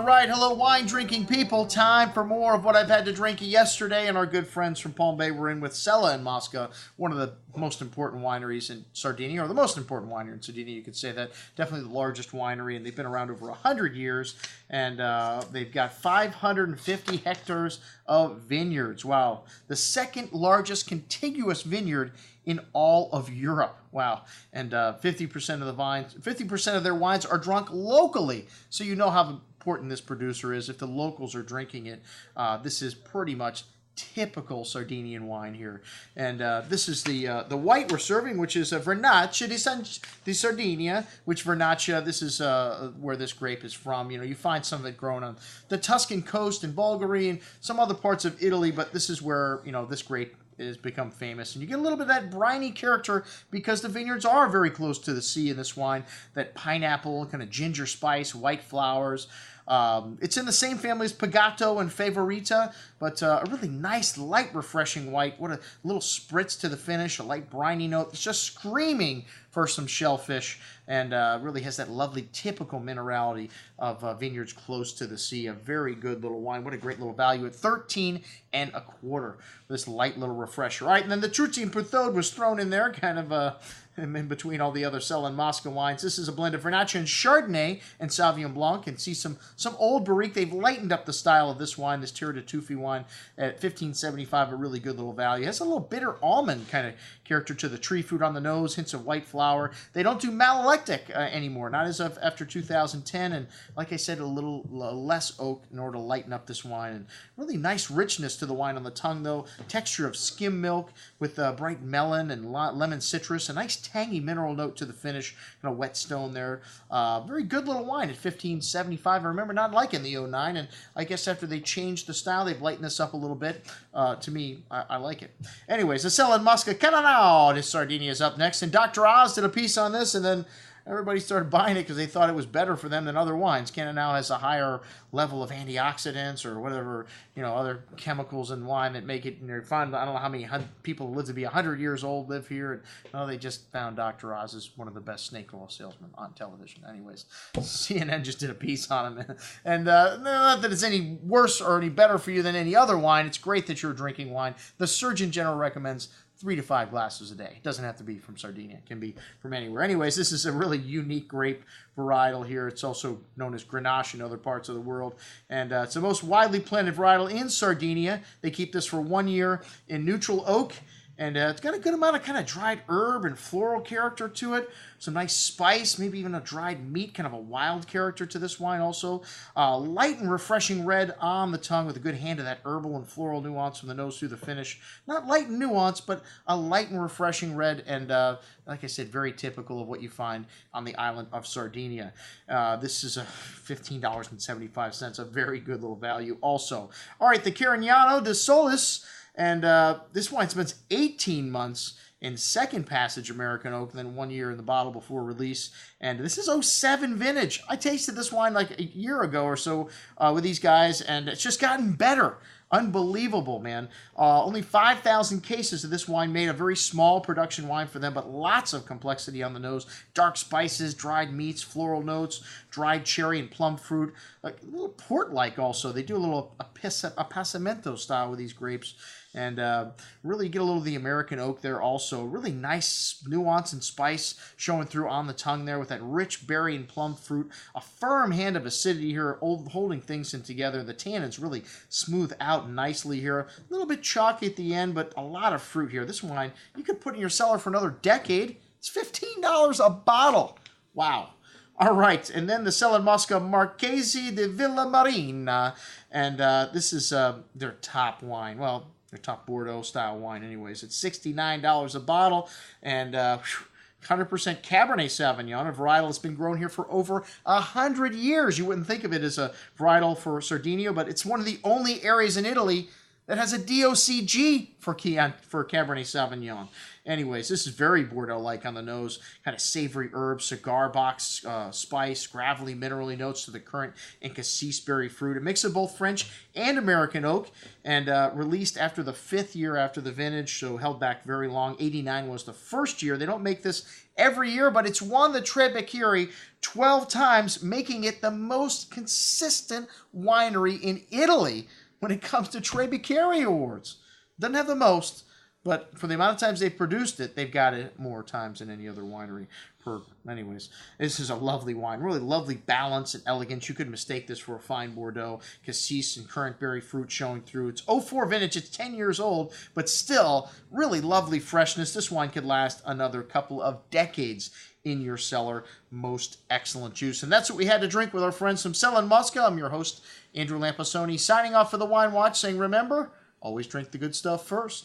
right, hello wine drinking people. Time for more of what I've had to drink yesterday, and our good friends from Palm Bay were in with Sella Mosca, one of the most important wineries in Sardinia, or the most important winery in Sardinia, you could say that. Definitely the largest winery, and they've been around over 100 years, and they've got 550 hectares of vineyards. Wow. The second largest contiguous vineyard in all of Europe. Wow. And 50% of the vines, 50% of their wines are drunk locally. So you know how important this producer is. If the locals are drinking it, this is pretty much typical Sardinian wine here. And this is the white we're serving, which is a Vernaccia di Sardinia, which Vernaccia, this is where this grape is from. You know, you find some of it grown on the Tuscan coast in Bulgaria and some other parts of Italy, but this is where, you know, this grape has become famous. And you get a little bit of that briny character because the vineyards are very close to the sea in this wine. That pineapple, kind of ginger spice, white flowers. It's in the same family as Pagato and Favorita, but a really nice, light, refreshing white. What a little spritz to the finish, a light briny note. It's just screaming for some shellfish, and really has that lovely, typical minerality of vineyards close to the sea. A very good little wine. What a great little value at 13 and a quarter. This light little refresher. All right, and then the Teruzzi and Puthod was thrown in there, kind of in between all the other Sella Mosca wines. This is a blend of Vernaccia and Chardonnay and Sauvignon Blanc. And see some old barrique. They've lightened up the style of this wine, this Terre Di Tufi wine, at $15.75, a really good little value. It has a little bitter almond kind of character to the tree fruit on the nose, hints of white flower. They don't do malolactic anymore, not as of after 2010. And like I said, a little less oak in order to lighten up this wine. And really nice richness to the wine on the tongue, though. Texture of skim milk with bright melon and lemon citrus. A nice tangy mineral note to the finish, and a whetstone there. Very good little wine at $15.75. I remember not liking the 09, and I guess after they changed the style, they've lightened this up a little bit. To me, I like it. Anyways, the Sella Mosca Cannonau de Sardinia is up next, and Dr. Oz did a piece on this, and then everybody started buying it because they thought it was better for them than other wines. Cannonau has a higher level of antioxidants or whatever, you know, other chemicals in wine that make it, you know, fun. I don't know how many people live to be 100 years old live here. And, no, they just found Dr. Oz is one of the best snake oil salesmen on television. Anyways, CNN just did a piece on him. And not that it's any worse or any better for you than any other wine. It's great that you're drinking wine. The Surgeon General recommends 3 to 5 glasses a day. It doesn't have to be from Sardinia. It can be from anywhere. Anyways, this is a really unique grape varietal here. It's also known as Grenache in other parts of the world. And it's the most widely planted varietal in Sardinia. They keep this for 1 year in neutral oak. And it's got a good amount of kind of dried herb and floral character to it. Some nice spice, maybe even a dried meat, kind of a wild character to this wine also. Light and refreshing red on the tongue with a good hand of that herbal and floral nuance from the nose through the finish. Not light and nuance, but a light and refreshing red, and like I said, very typical of what you find on the island of Sardinia. This is a $15.75, a very good little value also. All right, the Caringanao de Sulcis. And this wine spends 18 months in second passage American oak, and then 1 year in the bottle before release. And this is 07 vintage. I tasted this wine like a year ago or so with these guys, and it's just gotten better. Unbelievable, man. Only 5,000 cases of this wine made. A very small production wine for them, but lots of complexity on the nose. Dark spices, dried meats, floral notes, dried cherry and plum fruit. Like a little port-like also. They do a little appassimento style with these grapes. And really get a little of the American oak there also. Really nice nuance and spice showing through on the tongue there with that rich berry and plum fruit. A firm hand of acidity here, holding things in together. The tannins really smooth out nicely here. A little bit chalky at the end, but a lot of fruit here. This wine, you could put in your cellar for another decade. It's $15 a bottle. Wow. All right, and then the Sella Mosca Marchese de Villamarina. And this is their top wine. Well, their top Bordeaux-style wine anyways. It's $69 a bottle, and 100% Cabernet Sauvignon, a varietal that's been grown here for over 100 years. You wouldn't think of it as a varietal for Sardinia, but it's one of the only areas in Italy that has a DOCG for Cabernet Sauvignon. Anyways, this is very Bordeaux-like on the nose. Kind of savory herb, cigar box, spice, gravelly, minerally notes to the current and cassis berry fruit. A mix of both French and American oak, and released after the 5th year after the vintage, so held back very long. 89 was the first year. They don't make this every year, but it's won the Trebbiacchieri 12 times, making it the most consistent winery in Italy when it comes to Trebbiacchieri awards. Doesn't have the most, but for the amount of times they've produced it, they've got it more times than any other winery. Anyways, this is a lovely wine. Really lovely balance and elegance. You could mistake this for a fine Bordeaux. Cassis and currant berry fruit showing through. It's 04 vintage. It's 10 years old, but still really lovely freshness. This wine could last another couple of decades in your cellar. Most excellent juice. And that's what we had to drink with our friends from Sella Mosca. I'm your host, Andrew Lamposoni, signing off for the Wine Watch, saying remember, always drink the good stuff first.